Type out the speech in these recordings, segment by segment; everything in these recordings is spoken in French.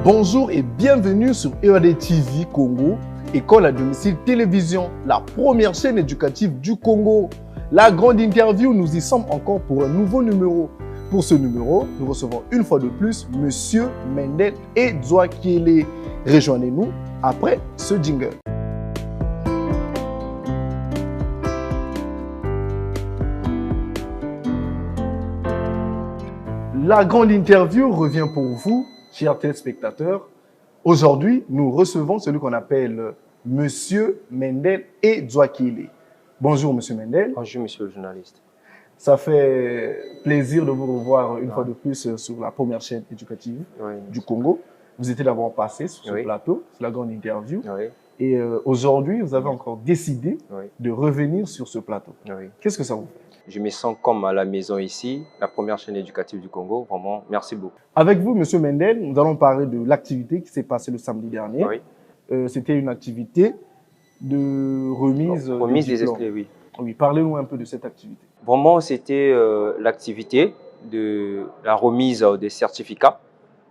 Bonjour et bienvenue sur EAD TV Congo, école à domicile télévision, la première chaîne éducative du Congo. La grande interview, nous y sommes encore pour un nouveau numéro. Pour ce numéro, nous recevons une fois de plus Monsieur Mendel Edzoakile. Rejoignez-nous après ce jingle. La grande interview revient pour vous, chers téléspectateurs. Aujourd'hui, nous recevons celui qu'on appelle Monsieur Mendel Edzoakile. Bonjour, Monsieur Mendel. Bonjour, Monsieur le journaliste. Ça fait plaisir de vous revoir une fois de plus sur la première chaîne éducative du Congo. Vous étiez d'abord passé sur ce plateau, sur la grande interview. Et aujourd'hui, vous avez encore décidé de revenir sur ce plateau. Qu'est-ce que ça vous fait? Je me sens comme à la maison ici, la première chaîne éducative du Congo. Vraiment, merci beaucoup. Avec vous, Monsieur Mendel, nous allons parler de l'activité qui s'est passée le samedi dernier. C'était une activité de remise des esclaves, Oui, parlez-nous un peu de cette activité. Vraiment, c'était l'activité de la remise des certificats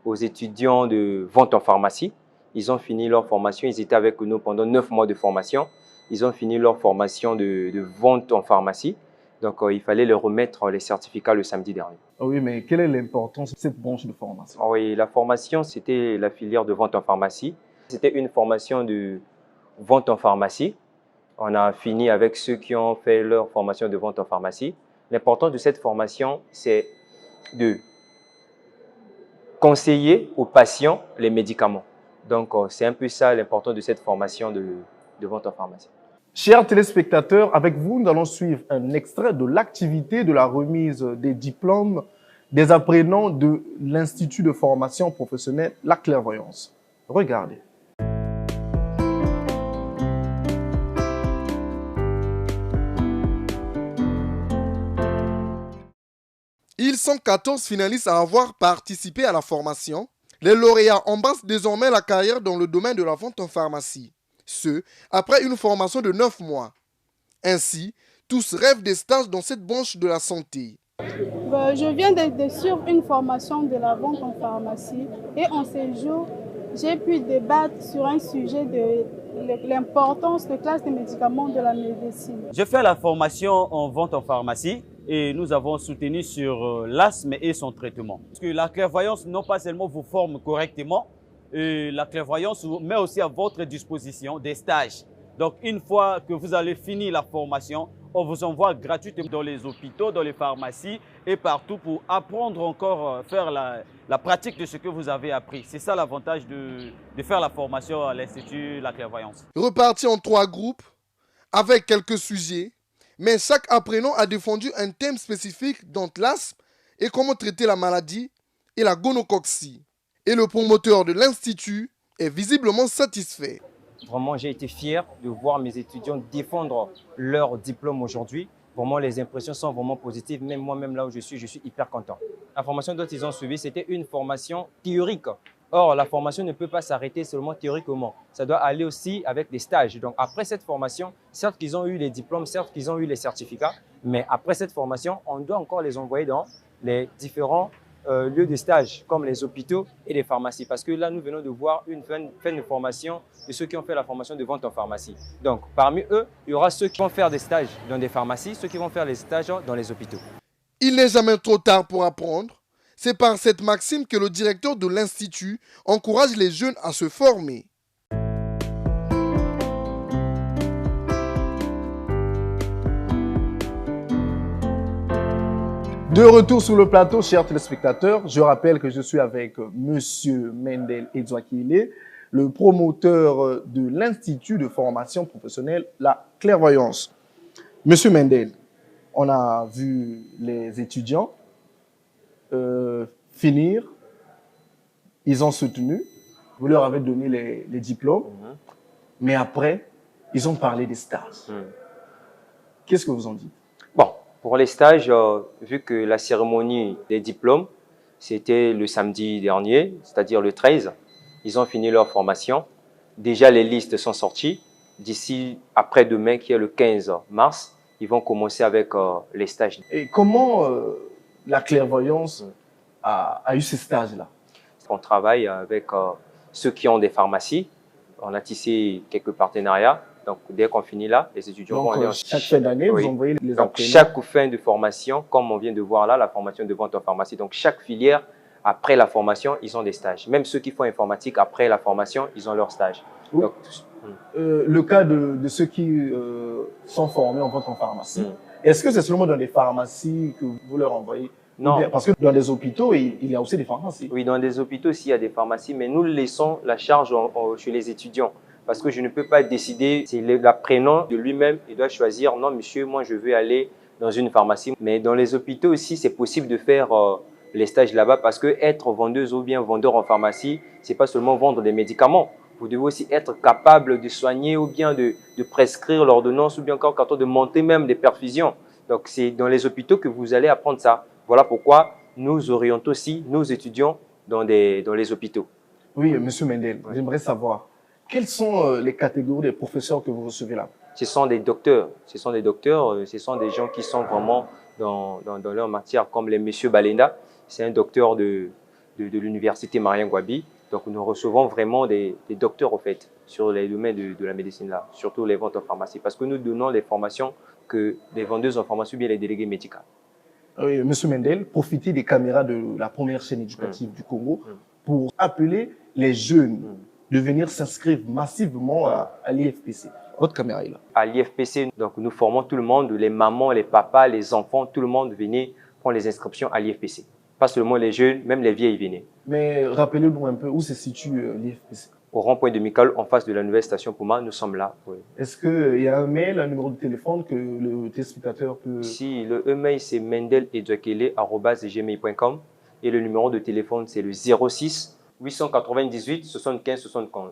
aux étudiants de vente en pharmacie. Ils ont fini leur formation, ils étaient avec nous pendant 9 mois de formation. Ils ont fini leur formation de vente en pharmacie. Donc, il fallait leur remettre les certificats le samedi dernier. Oui, mais quelle est l'importance de cette branche de formation? Oui, la formation, c'était la filière de vente en pharmacie. C'était une formation de vente en pharmacie. On a fini avec ceux qui ont fait leur formation de vente en pharmacie. L'importance de cette formation, c'est de conseiller aux patients les médicaments. Donc, c'est un peu ça l'importance de cette formation de vente en pharmacie. Chers téléspectateurs, avec vous, nous allons suivre un extrait de l'activité de la remise des diplômes des apprenants de l'Institut de formation professionnelle La Clairvoyance. Regardez. Ils sont 14 finalistes à avoir participé à la formation. Les lauréats embrassent désormais la carrière dans le domaine de la vente en pharmacie. Ce, après une formation de 9 mois. Ainsi, tous rêvent des stages dans cette branche de la santé. Je viens de suivre une formation de la vente en pharmacie et en ces jours, j'ai pu débattre sur un sujet de l'importance de classe des médicaments de la médecine. Je fais la formation en vente en pharmacie et nous avons soutenu sur l'asthme et son traitement. Parce que la clairvoyance non pas seulement vous forme correctement, la clairvoyance met aussi à votre disposition des stages. Donc, une fois que vous allez finir la formation, on vous envoie gratuitement dans les hôpitaux, dans les pharmacies et partout pour apprendre encore, faire la pratique de ce que vous avez appris. C'est ça l'avantage de faire la formation à l'Institut La Clairvoyance. Repartis en 3 groupes avec quelques sujets, mais chaque apprenant a défendu un thème spécifique dont l'asthme et comment traiter la maladie et la gonocoxie. Et le promoteur de l'Institut est visiblement satisfait. Vraiment, j'ai été fier de voir mes étudiants défendre leur diplôme aujourd'hui. Vraiment, les impressions sont vraiment positives. Même moi-même, là où je suis hyper content. La formation dont ils ont suivi, c'était une formation théorique. Or, la formation ne peut pas s'arrêter seulement théoriquement. Ça doit aller aussi avec des stages. Donc, après cette formation, certes qu'ils ont eu les diplômes, certes qu'ils ont eu les certificats, mais après cette formation, on doit encore les envoyer dans les différents lieux de stage, comme les hôpitaux et les pharmacies. Parce que là, nous venons de voir une fin de formation de ceux qui ont fait la formation de vente en pharmacie. Donc, parmi eux, il y aura ceux qui vont faire des stages dans des pharmacies, ceux qui vont faire les stages dans les hôpitaux. Il n'est jamais trop tard pour apprendre. C'est par cette maxime que le directeur de l'Institut encourage les jeunes à se former. De retour sur le plateau, chers téléspectateurs, je rappelle que je suis avec Monsieur Mendel Edzoakile, le promoteur de l'Institut de formation professionnelle La Clairvoyance. Monsieur Mendel, on a vu les étudiants finir, ils ont soutenu, vous leur avez donné les diplômes, mais après, ils ont parlé des stages. Qu'est-ce que vous en dites? Bon, pour les stages, vu que la cérémonie des diplômes, c'était le samedi dernier, c'est-à-dire le 13, ils ont fini leur formation. Déjà, les listes sont sorties. D'ici après-demain, qui est le 15 mars, ils vont commencer avec les stages. Et comment la clairvoyance a eu ces stages-là? on travaille avec ceux qui ont des pharmacies. On a tissé quelques partenariats. Donc, dès qu'on finit là, les étudiants vont aller en... Chaque fin d'année, Oui. vous envoyez les Donc, apprenants. chaque fin de formation, comme on vient de voir là, la formation de vente en pharmacie. Donc, chaque filière, après la formation, ils ont des stages. Même ceux qui font informatique, après la formation, ils ont leur stage. Oui. Donc, Le cas de ceux qui sont formés en vente en pharmacie, est-ce que c'est seulement dans les pharmacies que vous leur envoyez? non. Bien, parce que dans les hôpitaux, il y a aussi des pharmacies. Oui, dans des hôpitaux aussi, il y a des pharmacies, mais nous laissons la charge chez les étudiants. Parce que je ne peux pas décider, c'est l'apprenant de lui-même, il doit choisir, non monsieur, moi je veux aller dans une pharmacie. Mais dans les hôpitaux aussi, c'est possible de faire les stages là-bas parce que être vendeuse ou bien vendeur en pharmacie, c'est pas seulement vendre des médicaments. Vous devez aussi être capable de soigner ou bien de prescrire l'ordonnance ou bien encore quand on de monter même des perfusions. Donc c'est dans les hôpitaux que vous allez apprendre ça. Voilà pourquoi nous orientons aussi nos étudiants dans les hôpitaux. Oui, monsieur Mendel, j'aimerais savoir, quelles sont les catégories des professeurs que vous recevez là? Ce sont des docteurs, ce sont des gens qui sont vraiment dans leur matière, comme les messieurs Balenda, c'est un docteur de l'université Marien Gwabi. Donc nous recevons vraiment des docteurs au fait sur les domaines de la médecine là, surtout les ventes en pharmacie, parce que nous donnons les formations que les vendeuses en pharmacie ou bien les délégués médicaux. Oui, monsieur Mendel, profitez des caméras de la première chaîne éducative du Congo pour appeler les jeunes de venir s'inscrire massivement à l'IFPC. Votre caméra est là. À l'IFPC, donc nous formons tout le monde, les mamans, les papas, les enfants, tout le monde venez prendre les inscriptions à l'IFPC. Pas seulement les jeunes, même les vieilles venaient. Mais rappelez-nous un peu où se situe l'IFPC. Au rond-point de Mikal, en face de la nouvelle station Puma, nous sommes là. Oui. Est-ce qu'il y a un mail, un numéro de téléphone que le téléspectateur peut... Si, le email c'est mendeledjakele@gmail.com et le numéro de téléphone c'est le 06 898 75 75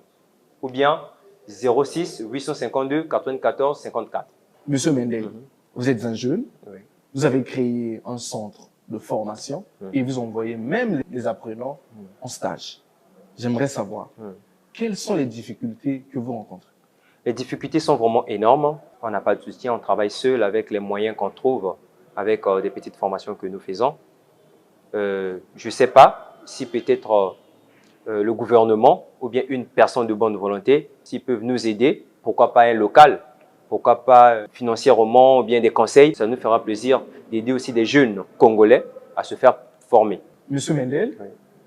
ou bien 06 852 94 54. Monsieur Mendel, vous êtes un jeune, vous avez créé un centre de formation et vous envoyez même les apprenants en stage. J'aimerais savoir, quelles sont les difficultés que vous rencontrez? Les difficultés sont vraiment énormes. On n'a pas de soutien, on travaille seul avec les moyens qu'on trouve, avec des petites formations que nous faisons. Je ne sais pas si peut-être le gouvernement ou bien une personne de bonne volonté, s'ils peuvent nous aider, pourquoi pas un local, pourquoi pas financièrement ou bien des conseils. Ça nous fera plaisir d'aider aussi des jeunes Congolais à se faire former. Monsieur Mendel,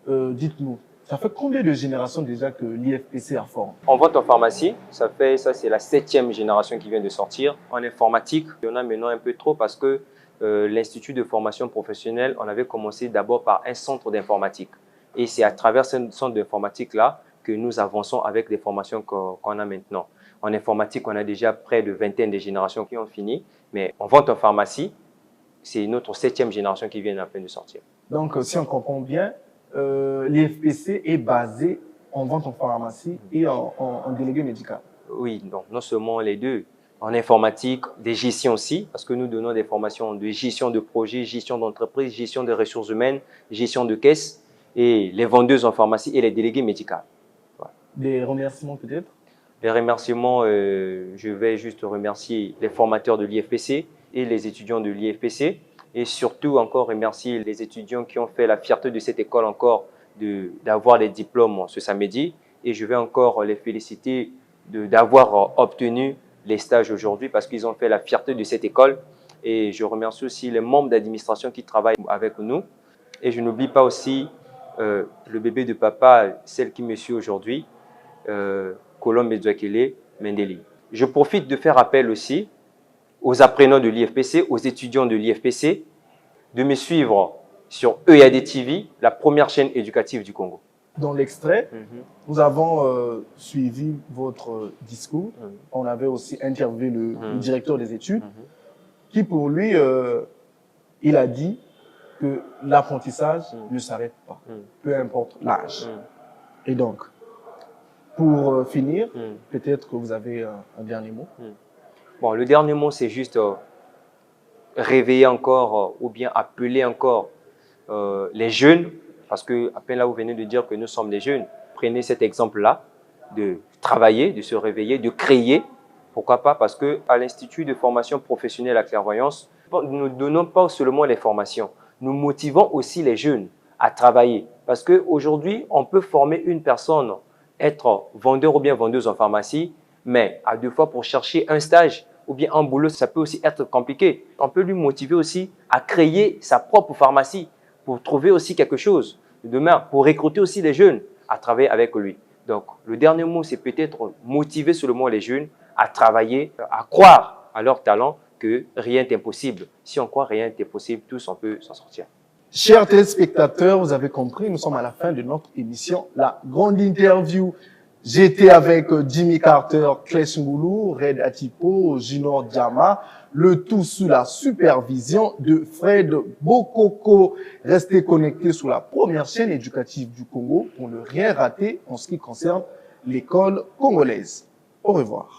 dites-nous, ça fait combien de générations déjà que l'IFPC a formé? En vente en pharmacie, ça c'est la 7e génération qui vient de sortir. En informatique, il y en a maintenant un peu trop parce que l'Institut de formation professionnelle, on avait commencé d'abord par un centre d'informatique. Et c'est à travers ce centre d'informatique-là que nous avançons avec les formations qu'on a maintenant. En informatique, on a déjà près de vingtaine de générations qui ont fini. Mais en vente en pharmacie, c'est notre 7e génération qui vient à peine de sortir. Donc, si on comprend bien, l'IFPC est basé en vente en pharmacie et en délégué médical. Oui, donc non seulement les deux. En informatique, des gestions aussi, parce que nous donnons des formations de gestion de projet, gestion d'entreprise, gestion des ressources humaines, gestion de caisse, et les vendeuses en pharmacie et les délégués médicaux. Voilà. Des remerciements peut-être? Les remerciements, je vais juste remercier les formateurs de l'IFPC et les étudiants de l'IFPC. Et surtout encore remercier les étudiants qui ont fait la fierté de cette école encore d'avoir les diplômes ce samedi. Et je vais encore les féliciter d'avoir obtenu les stages aujourd'hui parce qu'ils ont fait la fierté de cette école. Et je remercie aussi les membres d'administration qui travaillent avec nous. Et je n'oublie pas aussi le bébé de papa, celle qui me suit aujourd'hui, Colombe Edouakele Mendeli. Je profite de faire appel aussi aux apprenants de l'IFPC, aux étudiants de l'IFPC, de me suivre sur EAD TV, la première chaîne éducative du Congo. Dans l'extrait, nous avons suivi votre discours. On avait aussi interviewé le directeur des études, qui pour lui, il a dit que l'apprentissage ne s'arrête pas, peu importe l'âge. Et donc, pour finir, peut-être que vous avez un dernier mot. Bon, le dernier mot, c'est juste réveiller encore ou bien appeler encore les jeunes, parce que à peine là, vous venez de dire que nous sommes des jeunes. Prenez cet exemple-là, de travailler, de se réveiller, de créer. Pourquoi pas? Parce qu'à l'Institut de formation professionnelle à Clairvoyance, nous ne donnons pas seulement les formations, nous motivons aussi les jeunes à travailler. Parce qu'aujourd'hui, on peut former une personne, être vendeur ou bien vendeuse en pharmacie, mais à 2 fois pour chercher un stage ou bien un boulot, ça peut aussi être compliqué. On peut lui motiver aussi à créer sa propre pharmacie pour trouver aussi quelque chose demain, pour recruter aussi les jeunes à travailler avec lui. Donc, le dernier mot, c'est peut-être motiver seulement les jeunes à travailler, à croire à leur talent que rien n'est impossible. Si on croit rien n'est possible, tous on peut s'en sortir. Chers téléspectateurs, vous avez compris, nous sommes à la fin de notre émission, la grande interview. J'étais avec Jimmy Carter, Klesh Ngoulou, Red Atipo, Junior Diama, le tout sous la supervision de Fred Bokoko. Restez connectés sur la première chaîne éducative du Congo pour ne rien rater en ce qui concerne l'école congolaise. Au revoir.